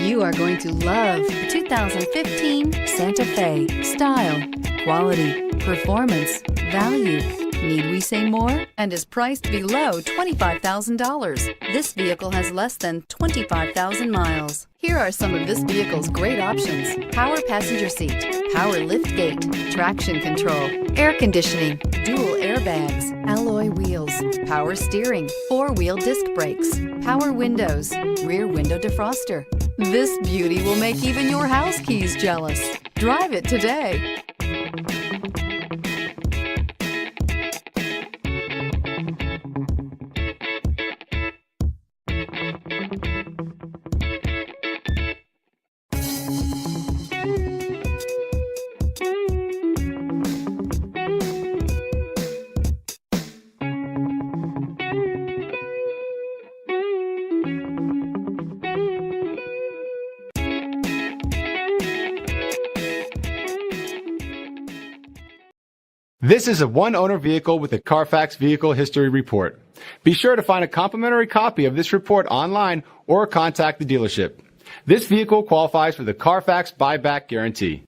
You are going to love the 2015 Santa Fe. Style, quality, performance, value. Need we say more? And is priced below $25,000. This vehicle has less than 25,000 miles. Here are some of this vehicle's great options: power passenger seat, power lift gate, traction control, air conditioning, dual airbags, alloy wheels, power steering, four-wheel disc brakes, power windows, rear window defroster. This beauty will make even your house keys jealous. Drive it today. This is a one-owner vehicle with a CARFAX Vehicle History Report. Be sure to find a complimentary copy of this report online or contact the dealership. This vehicle qualifies for the CARFAX Buyback Guarantee.